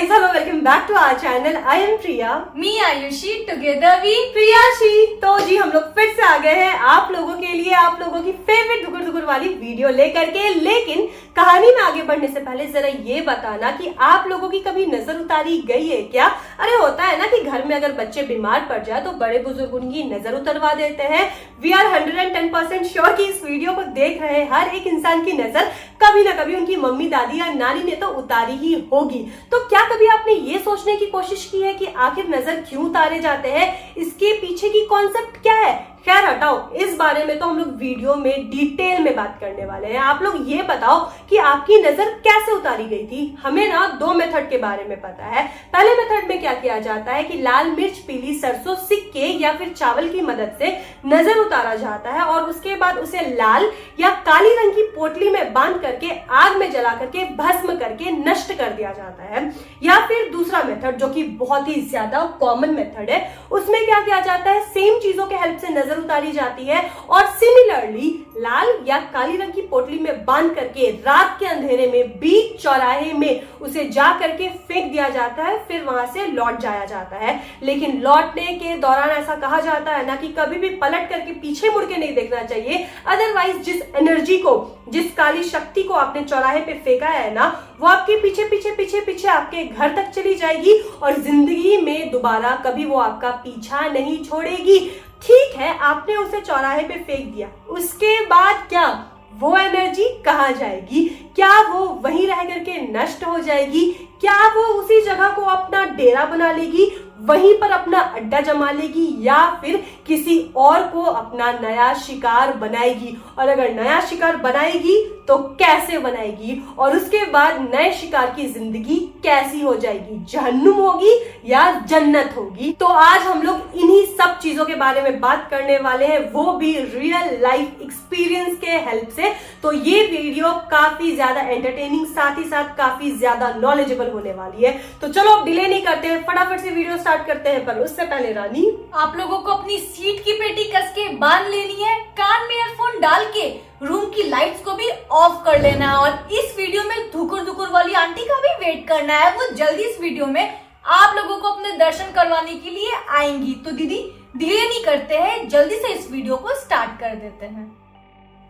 guys, hello, welcome back to our channel. I am Priya. Me Ayushi, together we प्रियाशी। तो जी हम लोग फिर से आ गए हैं आप लोगों के लिए, आप लोगों की फेवरेट धुकुर धुकुर वाली वीडियो लेकर के। लेकिन कहानी में आगे बढ़ने से पहले जरा ये बताना कि आप लोगों की कभी नजर उतारी गई है क्या? अरे होता है ना कि घर में अगर बच्चे बीमार पड़ जाए तो बड़े बुजुर्ग उनकी नजर उतरवा देते हैं। वी आर 110% श्योर कि इस वीडियो को देख रहे हर एक इंसान की नजर कभी ना कभी उनकी मम्मी, दादी या नानी ने तो उतारी ही होगी। तो क्या कभी आपने ये सोचने की कोशिश की है कि आखिर नजर क्यों उतारे जाते हैं, इसके पीछे की कॉन्सेप्ट क्या है? खैर हटाओ, इस बारे में तो हम लोग वीडियो में डिटेल में बात करने वाले हैं। आप लोग ये बताओ कि आपकी नजर कैसे उतारी गई थी। हमें ना दो मेथड के बारे में पता है। पहले मेथड में क्या किया जाता है कि लाल मिर्च, पीली सरसों, सिक्के या फिर चावल की मदद से नजर उतारा जाता है और उसके बाद उसे लाल या काली रंग की पोटली में बांध करके आग में जला करके भस्म करके नष्ट कर दिया जाता है। या फिर दूसरा मेथड जो कि बहुत ही ज्यादा कॉमन मेथड है, उसमें क्या किया जाता है, सेम चीजों के हेल्प से नजर उतारी जाती है और सिमिलरली लाल या काली रंग की पोटली में बांध करके रात के अंधेरे में बीच चौराहे में उसे जा करके फेंक दिया जाता है। फिर वहां से लौट जाया जाता है। लेकिन लौटने के दौरान ऐसा कहा जाता है ना कि कभी भी पलट करके पीछे मुड़ के नहीं देखना चाहिए, अदरवाइज जिस एनर्जी को, जिस काली शक्ति को आपने चौराहे पे फेंका है ना, वो आपके पीछे पीछे पीछे पीछे आपके घर तक चली जाएगी और जिंदगी में दोबारा कभी वो आपका पीछा नहीं छोड़ेगी। ठीक है, आपने उसे चौराहे पे फेंक दिया, उसके बाद क्या वो एनर्जी कहाँ जाएगी? क्या वो वहीं रह करके नष्ट हो जाएगी? क्या वो उसी जगह को अपना डेरा बना लेगी, वहीं पर अपना अड्डा जमा लेगी, या फिर किसी और को अपना नया शिकार बनाएगी? और अगर नया शिकार बनाएगी तो कैसे बनाएगी? और उसके बाद नए शिकार की जिंदगी कैसी हो जाएगी? जहन्नुम होगी या जन्नत होगी? तो आज हम लोग इन्हीं सब चीजों के बारे में बात करने वाले हैं, वो भी रियल लाइफ एक्सपीरियंस के हेल्प से। तो ये वीडियो काफी ज्यादा एंटरटेनिंग, साथ ही साथ काफी ज्यादा नॉलेजेबल होने वाली है। तो चलो अब डिले नहीं करते हैं, फटाफट से वीडियो स्टार्ट करते हैं। पर उससे पहले रानी, आप लोगों को अपनी सीट की पेटी कस के बांध लेनी है, कान में ईयरफोन डाल के रूम की लाइट्स को भी ऑफ कर लेना है और इस वीडियो में धुकुर धुकुर वाली आंटी का भी वेट करना है। वो जल्दी इस वीडियो में आप लोगों को अपने दर्शन करवाने के लिए आएंगी। तो दीदी डिले नहीं करते हैं, जल्दी से इस वीडियो को स्टार्ट कर देते हैं।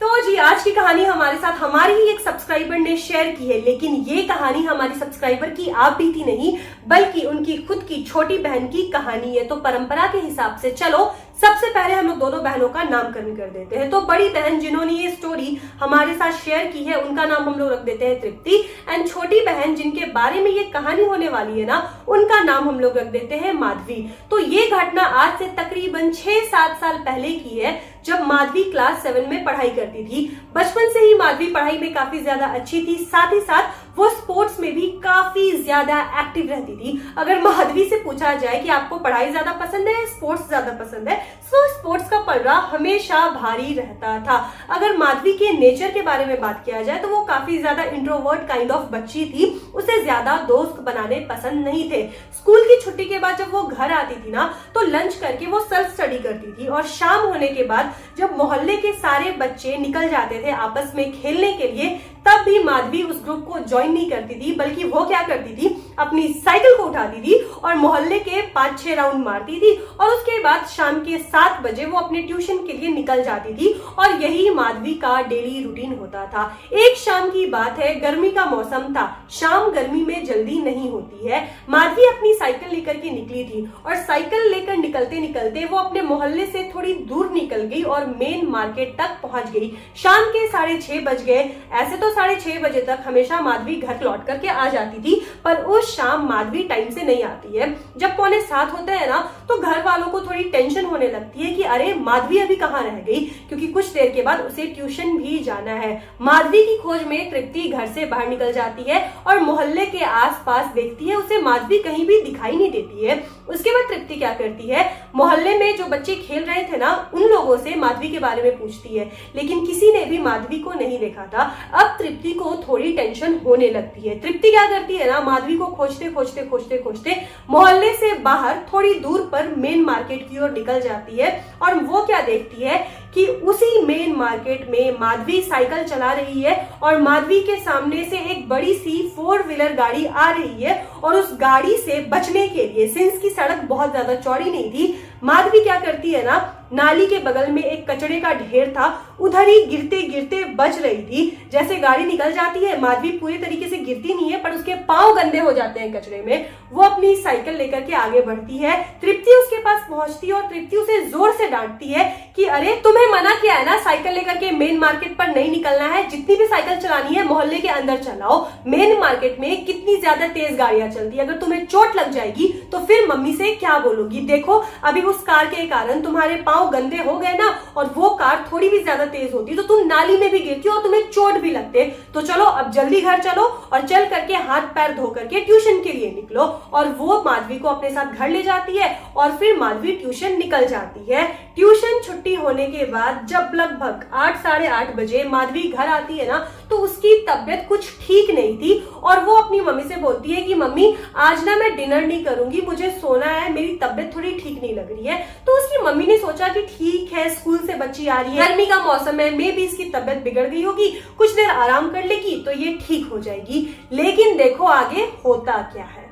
तो जी आज की कहानी हमारे साथ हमारी ही एक सब्सक्राइबर ने शेयर की है। लेकिन ये कहानी हमारी सब्सक्राइबर की आप बीती नहीं, बल्कि उनकी खुद की छोटी बहन की कहानी है। तो परंपरा के हिसाब से चलो सबसे पहले हम लोग दोनों बहनों का नामकरण कर देते हैं। तो बड़ी बहन जिन्होंने ये स्टोरी हमारे साथ शेयर की है, उनका नाम हम लोग रख देते हैं तृप्ति। एंड छोटी बहन जिनके बारे में ये कहानी होने वाली है ना, उनका नाम हम लोग रख देते हैं माधवी। तो ये घटना आज से तकरीबन 6-7 साल पहले की है, जब माधवी क्लास 7 में पढ़ाई करती थी। बचपन से ही माधवी पढ़ाई में काफी ज्यादा अच्छी थी, साथ ही साथ वो स्पोर्ट्स में भी काफी ज्यादा एक्टिव रहती थी। अगर माधवी से पूछा जाए कि आपको पढ़ाई ज्यादा पसंद है, स्पोर्ट्स ज्यादा पसंद है, तो स्पोर्ट्स का पलड़ा हमेशा भारी रहता था। अगर माधवी के नेचर के बारे में बात किया जाए तो वो काफी ज्यादा इंट्रोवर्ट काइंड ऑफ बच्ची थी। उसे ज्यादा दोस्त बनाने पसंद नहीं थे। स्कूल की छुट्टी के बाद जब वो घर आती थी ना, तो लंच करके वो सेल्फ स्टडी करती थी और शाम होने के बाद जब मोहल्ले के सारे बच्चे निकल जाते थे आपस में खेलने के लिए, तब भी माधवी उस ग्रुप को ज्वाइन नहीं करती थी, बल्कि वो क्या करती थी, अपनी साइकिल को उठाती थी और मोहल्ले के 5-6 राउंड मारती थी और उसके बाद शाम के 7 बजे वो अपने ट्यूशन के लिए निकल जाती थी। और यही माधवी का डेली रूटीन होता था। एक शाम की बात है, गर्मी का मौसम था, शाम गर्मी में जल्दी नहीं होती है। माधवी अपनी साइकिल लेकर के निकली थी और साइकिल लेकर निकलते निकलते वो अपने मोहल्ले से थोड़ी दूर निकल गई और मेन मार्केट तक पहुंच गई। शाम के 6:30 बज गए। ऐसे तो 6:30 बजे तक हमेशा माधवी घर लौट करके आ जाती थी, पर उस शाम माधवी टाइम से नहीं आती है। जब 6:45 होते हैं ना, तो घर वालों को थोड़ी टेंशन होने लगती है कि अरे माधवी अभी कहाँ रह गई, क्योंकि कुछ देर के बाद उसे ट्यूशन भी जाना है। माधवी की खोज में तृप्ति घर से बाहर निकल जाती है और मोहल्ले के आसपास देखती है, उसे माधवी कहीं भी दिखाई नहीं देती है। उसके बाद तृप्ति क्या करती है, मोहल्ले में जो बच्चे खेल रहे थे ना, उन लोगों से माधवी के बारे में पूछती है, लेकिन किसी ने भी माधवी को नहीं देखा था। अब तृप्ति को थोड़ी टेंशन होने लगती है। तृप्ति क्या करती है ना, माधवी को खोजते खोजते खोजते खोजते मोहल्ले से बाहर थोड़ी दूर पर मेन मार्केट की ओर निकल जाती है और वो क्या देखती है कि उसी मेन मार्केट में माधवी साइकिल चला रही है और माधवी के सामने से एक बड़ी सी 4 व्हीलर गाड़ी आ रही है और उस गाड़ी से बचने के लिए, सिंस की सड़क बहुत ज्यादा चौड़ी नहीं थी, माधवी क्या करती है ना, नाली के बगल में एक कचड़े का ढेर था, उधर ही गिरते गिरते बच रही थी। जैसे गाड़ी निकल जाती है, माधवी पूरी तरीके से गिरती नहीं है पर उसके पांव गंदे हो जाते हैं कचड़े में। वो अपनी साइकिल लेकर के आगे बढ़ती है। तृप्ति उसके पास पहुंचती है और तृप्ति उसे जोर से डांटती है कि अरे तुम्हें मना किया है ना साइकिल लेकर के मेन मार्केट पर नहीं निकलना है, जितनी भी साइकिल चलानी है मोहल्ले के अंदर चलाओ। मेन मार्केट में कितनी ज्यादा तेज गाड़ियां चलती है, अगर तुम्हें चोट लग जाएगी तो फिर मम्मी से क्या बोलोगी। देखो अभी उस कार के कारण तुम्हारे पांव गंदे हो गए ना, और वो कार थोड़ी भी ज्यादा तेज होती तो तुम नाली में भी गिरती और तुम्हें चोट भी लगते। तो चलो अब जल्दी घर चलो और चल करके हाथ पैर धो करके ट्यूशन के लिए निकलो। और वो माधवी को अपने साथ घर ले जाती है और फिर माधवी ट्यूशन निकल जाती है। ट्यूशन छुट्टी होने के बाद जब लगभग 8 साढ़े 8 बजे माधवी घर आती है ना, तो उसकी तबीयत कुछ ठीक नहीं थी और वो अपनी मम्मी से बोलती है कि मम्मी आज ना मैं डिनर नहीं करूंगी, मुझे सोना है, मेरी तबीयत थोड़ी ठीक नहीं लग रही है। तो उसकी मम्मी ने सोचा कि ठीक है, स्कूल से बच्ची आ रही है, गर्मी का मौसम है, मे भी इसकी तबीयत बिगड़ गई होगी, कुछ देर आराम कर लेगी तो ये ठीक हो जाएगी। लेकिन देखो आगे होता क्या है।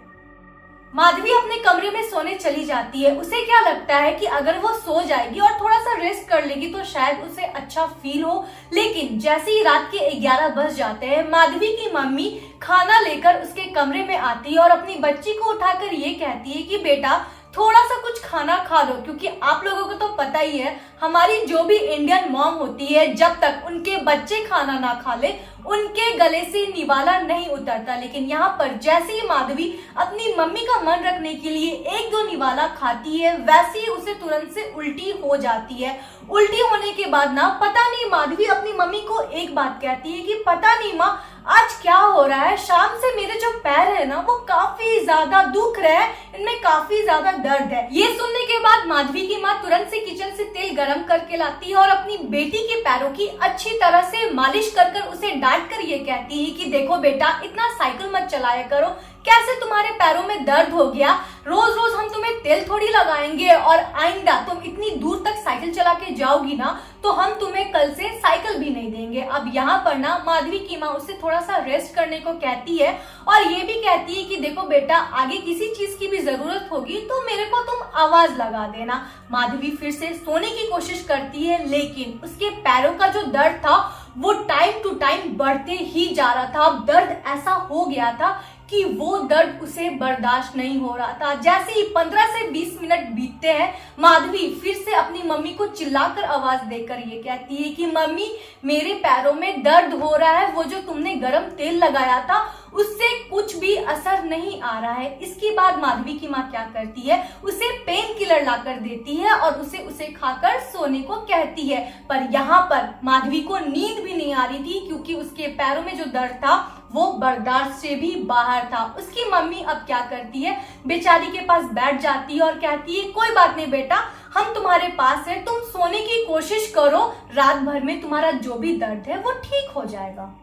माधवी अपने कमरे में सोने चली जाती है। उसे क्या लगता है कि अगर वो सो जाएगी और थोड़ा सा रेस्ट कर लेगी तो शायद उसे अच्छा फील हो। लेकिन जैसे ही रात के 11 बज जाते हैं, माधवी की मम्मी खाना लेकर उसके कमरे में आती है और अपनी बच्ची को उठाकर ये कहती है कि बेटा थोड़ा सा कुछ खाना खा लो, क्योंकि आप लोगों को तो पता ही है हमारी जो भी इंडियन मॉम होती है, जब तक उनके बच्चे खाना ना खा ले उनके गले से निवाला नहीं उतरता। लेकिन यहाँ पर जैसे ही माधवी अपनी मम्मी का मन रखने के लिए 1-2 निवाला खाती है, वैसे ही उसे तुरंत से उल्टी हो जाती है। उल्टी होने के बाद ना पता नहीं माधवी अपनी मम्मी को एक बात कहती है कि पता नहीं माँ आज क्या हो रहा है, शाम से मेरे जो पैर है ना वो काफी ज्यादा दुख रहे हैं, इनमें काफी ज्यादा दर्द है। ये सुनने के बाद माधवी की माँ तुरंत से किचन से तेल गरम करके लाती है और अपनी बेटी के पैरों की अच्छी तरह से मालिश कर उसे डांट कर ये कहती है कि देखो बेटा इतना साइकिल मत चलाया करो, कैसे तुम्हारे पैरों में दर्द हो गया, रोज रोज हम तुम्हें तेल थोड़ी लगाएंगे और आइंदा तुम इतनी दूर तक साइकिल चला के जाओगी ना तो हम तुम्हें कल से साइकिल भी नहीं देंगे। अब यहाँ पर ना माधवी की माँ उससे थोड़ा सा रेस्ट करने को कहती है और ये भी कहती है कि देखो बेटा आगे किसी चीज की भी जरूरत होगी तो मेरे को तुम आवाज लगा देना। माधवी फिर से सोने की कोशिश करती है, लेकिन उसके पैरों का जो दर्द था वो टाइम टू टाइम बढ़ते ही जा रहा था। अब दर्द ऐसा हो गया था कि वो दर्द उसे बर्दाश्त नहीं हो रहा था। जैसे ही 15 से 20 मिनट बीतते हैं, माधवी फिर से अपनी मम्मी को चिल्लाकर आवाज देकर ये कहती है कि मम्मी मेरे पैरों में दर्द हो रहा है, वो जो तुमने गरम तेल लगाया था उससे कुछ भी असर नहीं आ रहा है। इसके बाद माधवी की माँ क्या करती है, उसे पेन किलर लाकर देती है और उसे खाकर सोने को कहती है। पर यहाँ पर माधवी को नींद भी नहीं आ रही थी, क्योंकि उसके पैरों में जो दर्द था वो बर्दाश्त से भी बाहर था। उसकी मम्मी अब क्या करती है, बेचारी के पास बैठ जाती है और कहती है कोई बात नहीं बेटा, हम तुम्हारे पास है, तुम सोने की कोशिश करो, रात भर में तुम्हारा जो भी दर्द है वो ठीक हो जाएगा।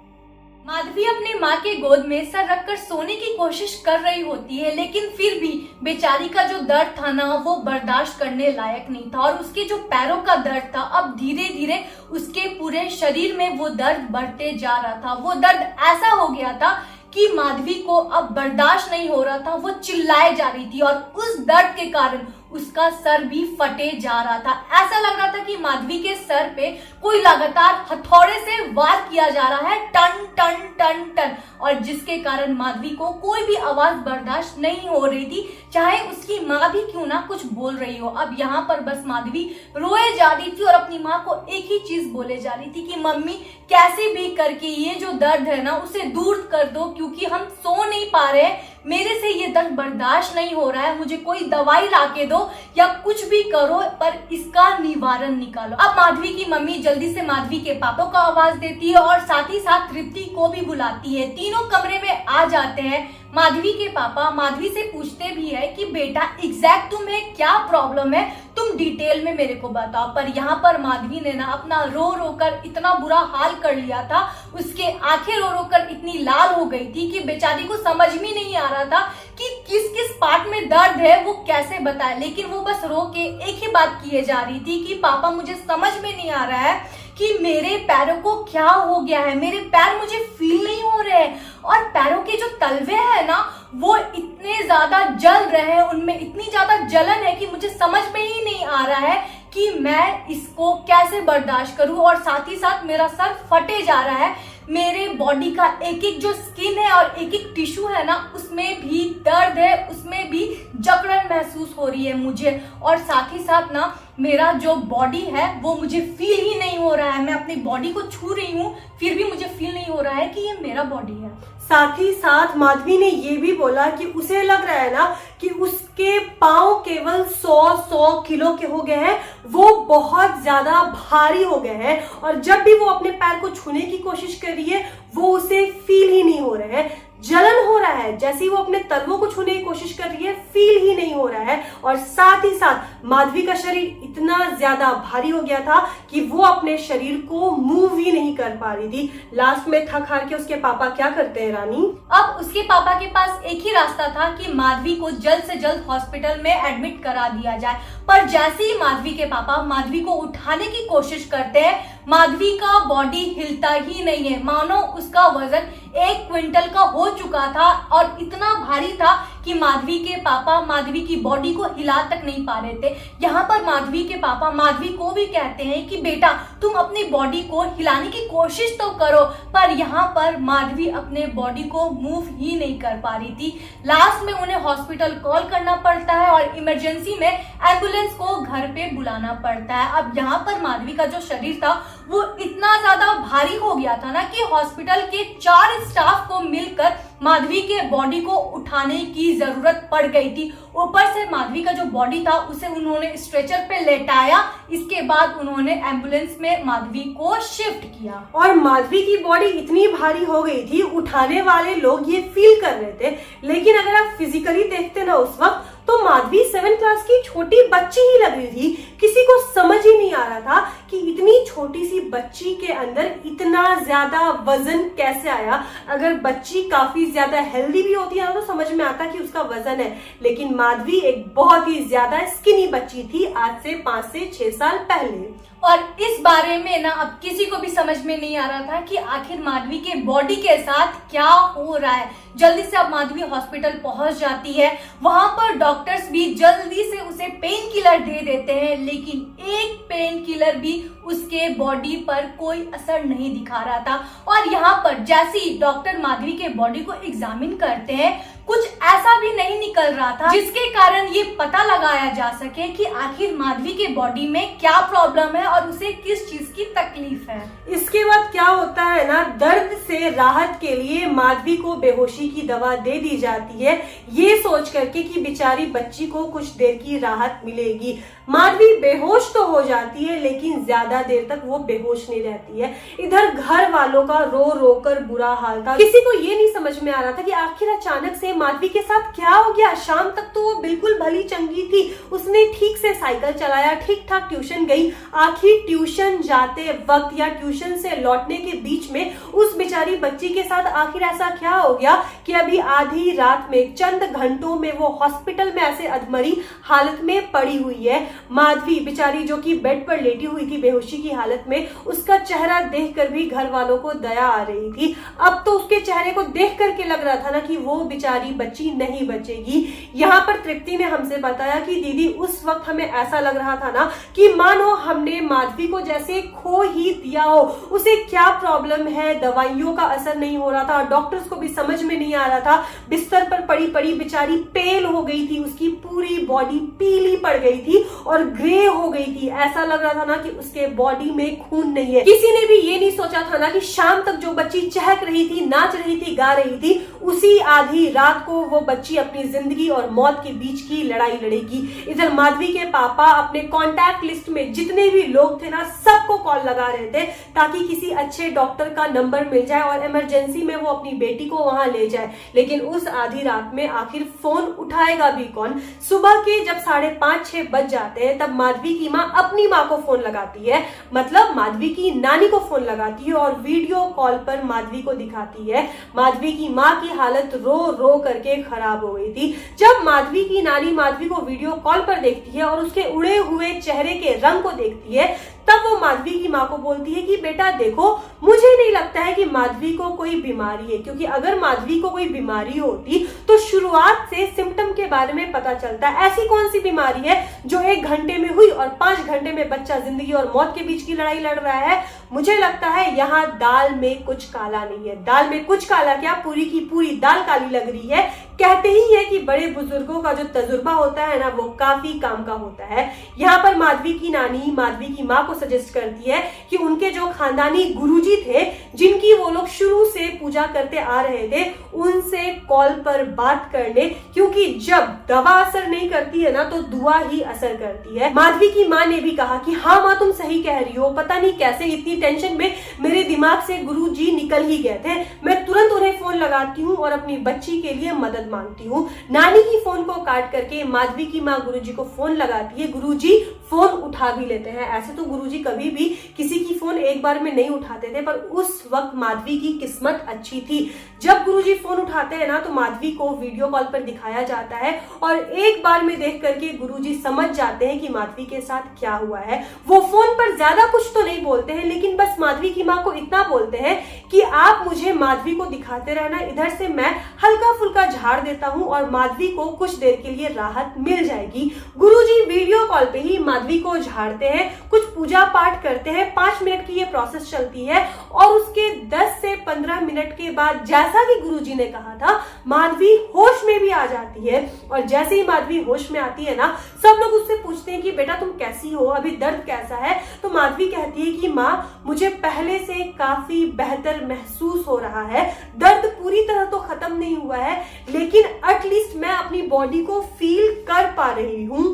माधवी अपनी माँ के गोद में सर रखकर सोने की कोशिश कर रही होती है, लेकिन फिर भी बेचारी का जो दर्द था ना वो बर्दाश्त करने लायक नहीं था और उसके जो पैरों का दर्द था अब धीरे धीरे उसके पूरे शरीर में वो दर्द बढ़ते जा रहा था। वो दर्द ऐसा हो गया था कि माधवी को अब बर्दाश्त नहीं हो रहा था, वो चिल्लाए जा रही थी और उस दर्द के कारण उसका सर भी फटे जा रहा था। ऐसा लग रहा था कि माधवी के सर पे कोई लगातार हथौड़े से वार किया जा रहा है, टन टन टन टन, और जिसके कारण माधवी को कोई भी आवाज बर्दाश्त नहीं हो रही थी, चाहे उसकी माँ भी क्यों ना कुछ बोल रही हो। अब यहाँ पर बस माधवी रोए जा रही थी और अपनी माँ को एक ही चीज बोले जा रही थी कि मम्मी कैसे भी करके ये जो दर्द है ना उसे दूर कर दो, क्योंकि हम सो नहीं पा रहे हैं, मेरे से ये दर्द बर्दाश्त नहीं हो रहा है, मुझे कोई दवाई लाके दो या कुछ भी करो पर इसका निवारण निकालो। अब माधवी की मम्मी जल्दी से माधवी के पापा को आवाज देती है और साथ ही साथ तृप्ति को भी बुलाती है। तीनों कमरे में आ जाते हैं। माधवी के पापा माधवी से पूछते भी है कि बेटा एग्जैक्ट तुम्हें क्या प्रॉब्लम है, तुम डिटेल में मेरे को बताओ। पर यहाँ पर माधवी ने ना अपना रो रो कर इतना बुरा हाल कर लिया था, उसके आंखें रो रो कर इतनी लाल हो गई थी कि बेचारी को समझ में नहीं आ रहा था कि किस किस पार्ट में दर्द है वो कैसे बताए, लेकिन वो बस रो के एक ही बात किए जा रही थी कि पापा मुझे समझ में नहीं आ रहा है कि मेरे पैरों को क्या हो गया है, मेरे पैर मुझे फील नहीं हो रहे हैं और पैरों के जो तलवे हैं ना वो इतने ज्यादा जल रहे हैं, उनमें इतनी ज्यादा जलन है कि मुझे समझ में ही नहीं आ रहा है कि मैं इसको कैसे बर्दाश्त करूं। और साथ ही साथ मेरा सर फटे जा रहा है, मेरे बॉडी का एक एक जो स्किन है और एक एक टिश्यू है ना उसमें भी दर्द है, उसमें भी जकड़न महसूस हो रही है मुझे। और साथ ही साथ ना मेरा जो बॉडी है वो मुझे फील ही नहीं हो रहा है, मैं अपनी बॉडी को छू रही हूँ फिर भी मुझे फील नहीं हो रहा है कि ये मेरा बॉडी है। साथ ही साथ माधवी ने ये भी बोला कि उसे लग रहा है ना कि उसके पांव केवल 100 किलो के हो गए हैं, वो बहुत ज्यादा भारी हो गए हैं और जब भी वो अपने पैर को छूने की कोशिश कर रही है वो उसे फील ही नहीं हो रहे हैं, जलन हो रहा है। जैसे ही वो अपने तलवों को छूने की कोशिश कर रही है फील ही नहीं हो रहा है। और साथ ही साथ माधवी का शरीर इतना ज्यादा भारी हो गया था कि वो अपने शरीर को मूव ही नहीं कर पा रही थी। लास्ट में थक हार के उसके पापा क्या करते हैं रानी? अब उसके पापा के पास एक ही रास्ता था कि माधवी को जल्द से जल्द हॉस्पिटल में एडमिट करा दिया जाए। पर जैसे ही माधवी के पापा माधवी को उठाने की कोशिश करते हैं माधवी का बॉडी हिलता ही नहीं है, मानो उसका वजन 1 क्विंटल का हो चुका था और इतना भारी था कि माधवी के पापा माधवी की बॉडी को हिला तक नहीं पा रहे थे। यहाँ पर माधवी के पापा माधवी को भी कहते हैं कि बेटा तुम अपनी बॉडी को हिलाने की कोशिश तो करो, पर यहाँ पर माधवी अपने बॉडी को मूव ही नहीं कर पा रही थी। लास्ट में उन्हें हॉस्पिटल कॉल करना पड़ता है और इमरजेंसी में एम्बुलेंस को घर पे बुलाना पड़ता है। अब यहाँ पर माधवी का जो शरीर था वो इतना ज्यादा भारी हो गया था ना कि हॉस्पिटल के 4 स्टाफ को मिलकर माधवी के बॉडी को उठाने की जरूरत पड़ गई थी। ऊपर से माधवी का जो बॉडी था उसे उन्होंने स्ट्रेचर पे लेटाया, इसके बाद उन्होंने एम्बुलेंस में माधवी को शिफ्ट किया। और माधवी की बॉडी इतनी भारी हो गई थी, उठाने वाले लोग ये फील कर रहे थे, लेकिन अगर आप फिजिकली देखते ना उस वक्त तो माधवी 7th क्लास की छोटी बच्ची ही लग रही थी। किसी को समझ ही नहीं आ रहा था कि इतनी छोटी सी बच्ची के अंदर इतना ज्यादा वजन कैसे आया। अगर बच्ची काफी ज्यादा हेल्दी भी होती है तो समझ में आता कि उसका वजन है, लेकिन माधवी एक बहुत ही ज्यादा स्किनी बच्ची थी आज से 5 से 6 साल पहले। और इस बारे में ना अब किसी को भी समझ में नहीं आ रहा था कि आखिर माधवी के बॉडी के साथ क्या हो रहा है। जल्दी से अब माधवी हॉस्पिटल पहुंच जाती है, वहां पर डॉक्टर्स भी जल्दी से उसे पेन किलर दे देते हैं, लेकिन एक पेन किलर भी उसके बॉडी पर कोई असर नहीं दिखा रहा था। और यहाँ पर जैसे ही डॉक्टर माधवी के बॉडी को एग्जामिन करते हैं कुछ ऐसा भी नहीं निकल रहा था जिसके कारण ये पता लगाया जा सके कि आखिर माधवी के बॉडी में क्या प्रॉब्लम है और उसे किस चीज की तकलीफ है। इसके बाद क्या होता है ना, दर्द से राहत के लिए माधवी को बेहोशी की दवा दे दी जाती है, ये सोच करके कि बेचारी बच्ची को कुछ देर की राहत मिलेगी। माधवी बेहोश तो हो जाती है लेकिन ज्यादा देर तक वो बेहोश नहीं रहती है। इधर घर वालों का रो रो कर बुरा हाल था, किसी को ये नहीं समझ में आ रहा था कि आखिर अचानक से माधवी के साथ क्या हो गया। शाम तक तो वो बिल्कुल भली चंगी थी, उसने ठीक से साइकिल चलाया, ठीक ठाक ट्यूशन गई। आखिर ट्यूशन जाते वक्त या ट्यूशन से लौटने के बीच में उस बेचारी बच्ची के साथ आखिर ऐसा क्या हो गया कि अभी आधी रात में चंद घंटों में वो हॉस्पिटल में ऐसे अधमरी हालत में पड़ी हुई है। माधवी बेचारी जो कि बेड पर लेटी हुई थी बेहोशी की हालत में, उसका चेहरा देखकर भी घर वालों को दया आ रही थी। अब तो उसके चेहरे को देख करके लग रहा था ना कि वो बेचारी बच्ची नहीं बचेगी। यहाँ पर तृप्ति ने हमसे बताया कि दीदी उस वक्त हमें ऐसा लग रहा था ना कि मानो हमने माधवी को जैसे खो ही दिया हो। उसे क्या प्रॉब्लम है, दवाइयों का असर नहीं हो रहा था, डॉक्टर्स को भी समझ में नहीं आ रहा था। बिस्तर पर पड़ी पड़ी बेचारी पेल हो गई थी, उसकी पूरी बॉडी पीली पड़ गई थी और ग्रे हो गई थी। ऐसा लग रहा था ना कि उसके बॉडी में खून नहीं है। किसी ने भी ये नहीं सोचा था ना कि शाम तक जो बच्ची चहक रही थी, नाच रही थी, गा रही थी, उसी आधी रात को वो बच्ची अपनी जिंदगी और मौत के बीच की लड़ाई लड़ेगी। इधर माधवी के पापा अपने कॉन्टैक्ट लिस्ट में जितने भी लोग थे ना सबको कॉल लगा रहे थे ताकि किसी अच्छे डॉक्टर का नंबर मिल जाए और इमरजेंसी में वो अपनी बेटी को वहां ले जाए। लेकिन उस आधी रात में आखिर फोन उठाएगा भी कौन? सुबह के जब 5:30-6 बज जाते हैं तब माधवी की माँ अपनी माँ को फोन लगाती है, मतलब माधवी की नानी को फोन लगाती है और वीडियो कॉल पर माधवी को दिखाती है। माधवी की माँ की हालत रो रो करके खराब हो गई थी। जब माधवी की नानी माधवी को वीडियो कॉल पर देखती है और उसके उड़े हुए चेहरे के रंग को देखती है, तब वो माधवी की माँ को बोलती है कि बेटा देखो, मुझे नहीं लगता है कि माधवी को कोई बीमारी है, क्योंकि अगर माधवी को कोई बीमारी होती तो शुरुआत से सिम्टम के बारे में पता चलता। ऐसी कौन सी बीमारी है जो 1 घंटे में हुई और 5 घंटे में बच्चा जिंदगी और मौत के बीच की लड़ाई लड़ रहा है। मुझे लगता है यहाँ दाल में कुछ काला नहीं है। दाल में कुछ काला क्या, पूरी की पूरी दाल काली लग रही है। कहते ही है कि बड़े बुजुर्गों का जो तजुर्बा होता है ना, वो काफी काम का होता है। यहाँ पर माधवी की नानी माधवी की माँ को सजेस्ट करती है कि उनके जो खानदानी गुरुजी थे, जिनकी वो लोग शुरू से पूजा करते आ रहे थे, उनसे कॉल पर बात करने, क्योंकि जब दवा असर नहीं करती है ना तो दुआ ही असर करती है। माधवी की माँ ने भी कहा कि हाँ माँ, तुम सही कह रही हो, पता नहीं कैसे इतनी टेंशन में मेरे दिमाग से गुरुजी निकल ही गए थे। मैं तुरंत उन्हें फोन लगाती हूँ और अपनी बच्ची के लिए मदद मांगती हूँ। नानी की फोन को काट करके माधवी की माँ गुरुजी को फोन लगाती है। गुरुजी फोन उठा भी लेते हैं। ऐसे तो गुरुजी कभी भी किसी की फोन एक बार में नहीं उठाते थे, पर उस वक्त माधवी की किस्मत अच्छी थी। जब गुरुजी फोन उठाते हैं ना तो माधवी को वीडियो कॉल पर दिखाया जाता है और एक बार में देख करके गुरुजी समझ जाते हैं कि माधवी के साथ क्या हुआ है। वो फोन पर ज्यादा कुछ तो नहीं बोलते हैं, लेकिन बस माधवी की माँ को इतना बोलते हैं कि आप मुझे माधवी को दिखाते रहना, इधर से मैं हल्का फुल्का झाड़ देता हूँ और माधवी को कुछ देर के लिए राहत मिल जाएगी। गुरुजी वीडियो कॉल पे ही माधवी को झाड़ते हैं, कुछ पूजा पाठ करते हैं। 5 मिनट की ये प्रोसेस चलती है और उसके 10 से 15 मिनट के बाद, जैसा कि गुरुजी ने कहा था, माधवी होश में भी आ जाती है। और जैसे ही माधवी होश में आती है ना, सब लोग उससे पूछते हैं कि बेटा तुम कैसी हो, अभी दर्द कैसा है। तो माधवी कहती है कि माँ, मुझे पहले से काफी बेहतर महसूस हो रहा है। दर्द पूरी तरह तो खत्म नहीं हुआ है, लेकिन एटलीस्ट मैं अपनी बॉडी को फील कर पा रही हूँ।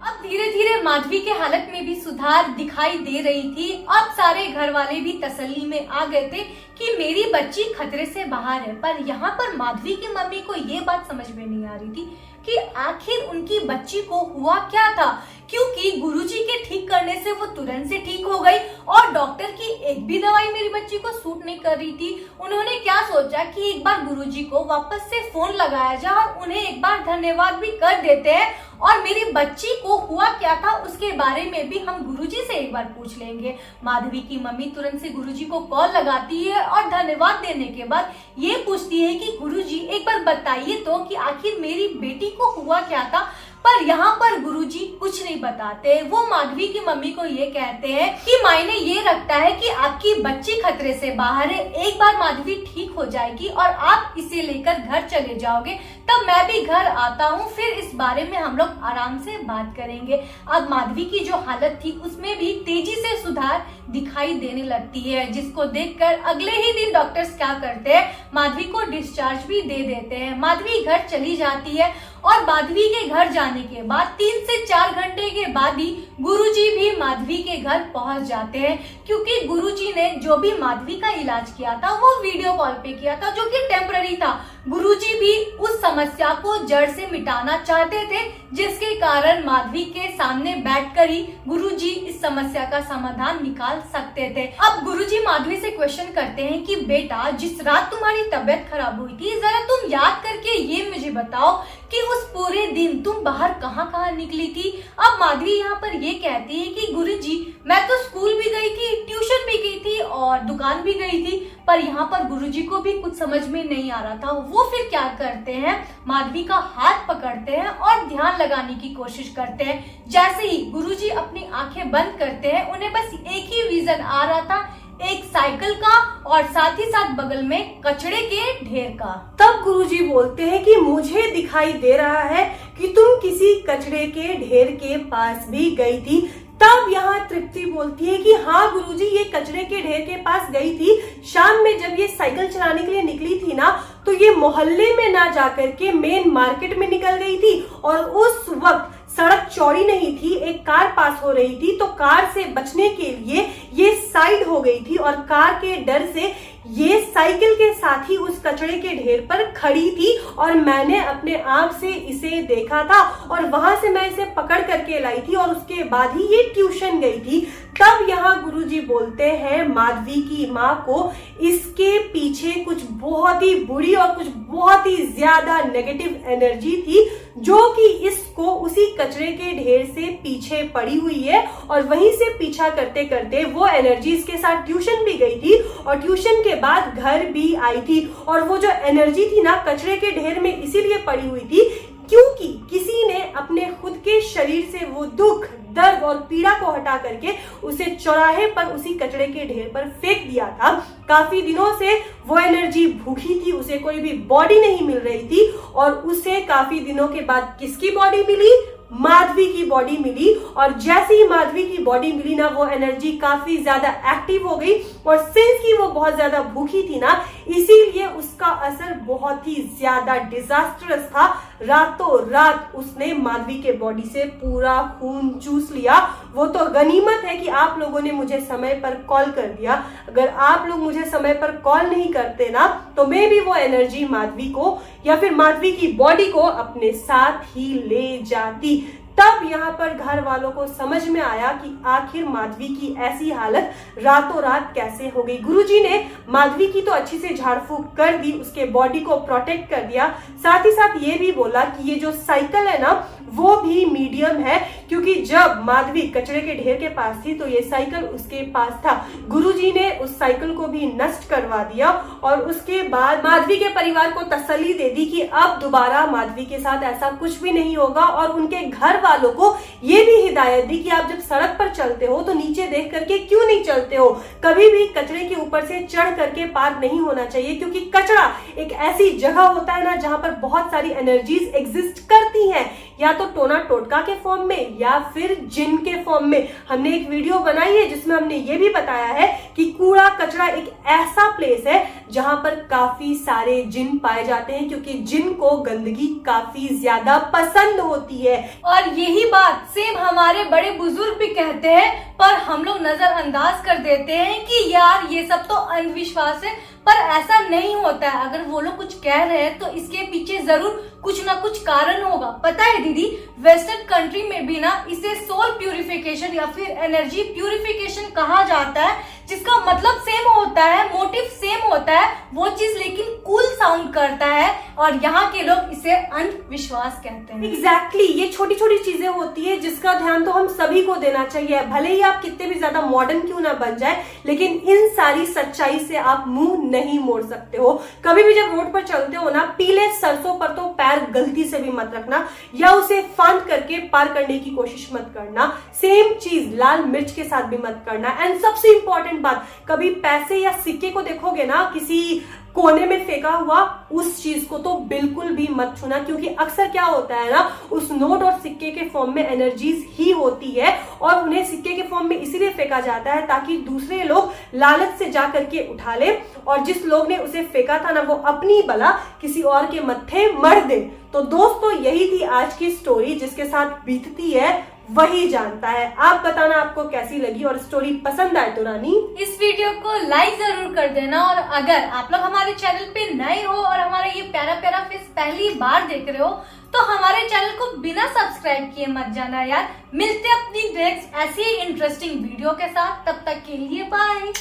अब धीरे धीरे माधवी के हालत में भी सुधार दिखाई दे रही थी। अब सारे घर वाले भी तसल्ली में आ गए थे कि मेरी बच्ची खतरे से बाहर है। पर यहाँ पर माधवी की मम्मी को ये बात समझ में नहीं आ रही थी कि आखिर उनकी बच्ची को हुआ क्या था, क्योंकि गुरुजी के ठीक करने से वो तुरंत से ठीक हो गई और डॉक्टर की एक भी दवाई मेरी बच्ची को सूट नहीं कर रही थी। उन्होंने क्या सोचा कि एक बार गुरुजी को वापस से फोन लगाया जाए और उन्हें एक बार धन्यवाद भी कर देते हैं और मेरी बच्ची को हुआ क्या था उसके बारे में भी हम गुरुजी से एक बार पूछ लेंगे। माधवी की मम्मी तुरंत से गुरुजी को कॉल लगाती है और धन्यवाद देने के बाद ये पूछती है कि गुरुजी एक बार बताइए तो कि आखिर मेरी बेटी को हुआ क्या था। पर यहाँ पर गुरुजी कुछ नहीं बताते। वो माधवी की मम्मी को ये कहते हैं कि मायने ये रखता है कि आपकी बच्ची खतरे से बाहर है, एक बार माधवी ठीक हो जाएगी और आप इसे लेकर घर चले जाओगे, तब मैं भी घर आता हूँ, फिर इस बारे में हम लोग आराम से बात करेंगे। अब माधवी की जो हालत थी उसमें भी तेजी से सुधार दिखाई देने लगती है, जिसको देखकर अगले ही दिन डॉक्टर्स क्या करते हैं, माधवी को डिस्चार्ज भी दे देते हैं। माधवी घर चली जाती है और माधवी के घर जाने के बाद 3 से 4 घंटे के बाद ही गुरुजी भी माधवी के घर पहुंच जाते हैं, क्योंकि गुरुजी ने जो भी माधवी का इलाज किया था वो वीडियो कॉल पे किया था, जो कि टेम्पररी था। गुरुजी भी उस समस्या को जड़ से मिटाना चाहते थे, जिसके कारण माधवी के सामने बैठकर ही गुरुजी इस समस्या का समाधान निकाल सकते थे। अब गुरुजी माधवी से क्वेश्चन करते हैं कि बेटा, जिस रात तुम्हारी तबीयत खराब हुई थी, जरा तुम याद करके ये मुझे बताओ कि उस पूरे दिन तुम बाहर कहाँ निकली थी। अब माधवी यहाँ पर ये कहती है कि गुरुजी, मैं तो स्कूल भी गई थी, ट्यूशन भी गई थी और दुकान भी गई थी। पर यहाँ पर गुरुजी को भी कुछ समझ में नहीं आ रहा था। वो फिर क्या करते हैं, माधवी का हाथ पकड़ते हैं और ध्यान लगाने की कोशिश करते हैं। जैसे ही गुरुजी अपनी आंखें बंद करते हैं, उन्हें बस एक ही विजन आ रहा था, एक साइकिल का और साथ ही साथ बगल में कचड़े के ढेर का। तब गुरुजी बोलते हैं कि मुझे दिखाई दे रहा है कि तुम किसी कचड़े के ढेर के पास भी गई थी। तब यहाँ तृप्ति बोलती है कि हाँ गुरुजी, ये कचरे के ढेर के पास गई थी। शाम में जब ये साइकिल चलाने के लिए निकली थी ना, तो ये मोहल्ले में ना जाकर के मेन मार्केट में निकल गई थी और उस वक्त सड़क चौड़ी नहीं थी, एक कार पास हो रही थी, तो कार से बचने के लिए ये साइड हो गई थी और कार के डर से ये साइकिल के साथ ही उस कचड़े के ढेर पर खड़ी थी और मैंने अपने आंख से इसे देखा था और वहां से मैं इसे पकड़ करके लाई थी और उसके बाद ही ये ट्यूशन गई थी। तब यहाँ गुरुजी बोलते हैं माधवी की माँ को, इसके पीछे कुछ बहुत ही बुरी और कुछ बहुत ही ज्यादा नेगेटिव एनर्जी थी जो कि इसको उसी कचरे के ढेर से पीछे पड़ी हुई है, और वहीं से पीछा करते करते वो एनर्जी इसके साथ ट्यूशन भी गई थी और ट्यूशन के बाद घर भी आई थी। और वो जो एनर्जी थी ना कचरे के ढेर में इसीलिए पड़ी हुई थी क्योंकि किसी ने अपने खुद के शरीर से वो दुख, दर्द और पीड़ा को हटा करके उसे चौराहे पर उसी कचरे के ढेर पर फेंक दिया था। काफी दिनों से वो एनर्जी भूखी थी, उसे कोई भी बॉडी नहीं मिल रही थी, और उसे काफी दिनों के बाद किसकी बॉडी मिली? माधवी की बॉडी मिली। और जैसे ही माधवी की बॉडी मिली ना, वो एनर्जी काफी ज्यादा एक्टिव हो गई, और सिंस की वो बहुत ज्यादा भूखी थी ना, इसीलिए उसका असर बहुत ही ज्यादा डिजास्टरस था। रातों रात उसने माधवी के बॉडी से पूरा खून चूस लिया। वो तो गनीमत है कि आप लोगों ने मुझे समय पर कॉल कर दिया। अगर आप लोग मुझे समय पर कॉल नहीं करते ना, तो मे भी वो एनर्जी माधवी को या फिर माधवी की बॉडी को अपने साथ ही ले जाती। तब यहाँ पर घर वालों को समझ में आया कि आखिर माधवी की ऐसी हालत रातों रात कैसे हो गई। गुरुजी ने माधवी की तो अच्छी से झाड़ फूक कर दी, उसके बॉडी को प्रोटेक्ट कर दिया, साथ ही साथ ये भी बोला कि ये जो साइकिल है ना वो भी मीडियम है, क्योंकि जब माधवी कचरे के ढेर के पास थी तो ये साइकिल उसके पास था। गुरुजी ने उस साइकिल को भी नष्ट करवा दिया और उसके बाद माधवी के परिवार को तसल्ली दे दी कि अब दोबारा माधवी के साथ ऐसा कुछ भी नहीं होगा, और उनके घर वालों को ये भी हिदायत दी कि आप जब सड़क पर चलते हो तो नीचे देख करके क्यों नहीं चलते हो, कभी भी कचरे के ऊपर से चढ़ करके पार नहीं होना चाहिए, क्योंकि कचरा एक ऐसी जगह होता है ना जहां पर बहुत सारी एनर्जीज एग्जिस्ट करती हैं, या तो टोना टोटका के फॉर्म में या फिर जिन के फॉर्म में। हमने एक वीडियो बनाई है जिसमें हमने ये भी बताया है कि कूड़ा कचरा एक ऐसा प्लेस है जहां पर काफी सारे जिन पाए जाते हैं, क्योंकि जिन को गंदगी काफी ज्यादा पसंद होती है। और यही बात सेम हमारे बड़े बुजुर्ग भी कहते हैं, पर हम लोग नजरअंदाज कर देते हैं कि यार ये सब तो अंधविश्वास है, पर ऐसा नहीं होता है। अगर वो लोग कुछ कह रहे हैं तो इसके पीछे जरूर कुछ ना कुछ कारण होगा। पता है दीदी, वेस्टर्न कंट्री में भी ना इसे सोल प्यूरिफिकेशन या फिर एनर्जी प्यूरिफिकेशन कहा जाता है, जिसका मतलब सेम होता है, मोटिव सेम होता है, वो चीज लेकिन कूल साउंड करता है, और यहाँ के लोग इसे अंधविश्वास कहते हैं। एग्जैक्टली ये छोटी छोटी चीजें होती है जिसका ध्यान तो हम सभी को देना चाहिए, भले ही आप कितने भी ज्यादा मॉडर्न क्यों ना बन जाए, लेकिन इन सारी सच्चाई से आप मुंह नहीं मोड़ सकते हो। कभी भी जब रोड पर चलते हो ना, पीले सरसों पर तो पैर गलती से भी मत रखना, या उसे फांद करके पार करने की कोशिश मत करना। सेम चीज लाल मिर्च के साथ भी मत करना। एंड सबसे इंपॉर्टेंट बात, कभी पैसे या सिक्के को देखोगे ना किसी कोने में फेंका हुआ, उस चीज को तो बिल्कुल भी मत छूना, क्योंकि अक्सर क्या होता है ना, उस नोट और सिक्के के फॉर्म में एनर्जीज ही होती है, और उन्हें सिक्के के फॉर्म में इसीलिए फेंका जाता है ताकि दूसरे लोग लालच से जा करके उठा ले, और जिस लोग ने उसे फेंका था ना वो अपनी बला किसी और के मत्थे मर दे। तो दोस्तों यही थी आज की स्टोरी, जिसके साथ बीतती है वही जानता है। आप बताना आपको कैसी लगी, और स्टोरी पसंद आए तो रानी इस वीडियो को लाइक जरूर कर देना, और अगर आप लोग हमारे चैनल पे नए हो और हमारा ये प्यारा प्यारा फेस पहली बार देख रहे हो तो हमारे चैनल को बिना सब्सक्राइब किए मत जाना यार। मिलते हैं अपनी नेक्स्ट ऐसी इंटरेस्टिंग वीडियो के साथ, तब तक के लिए बाय।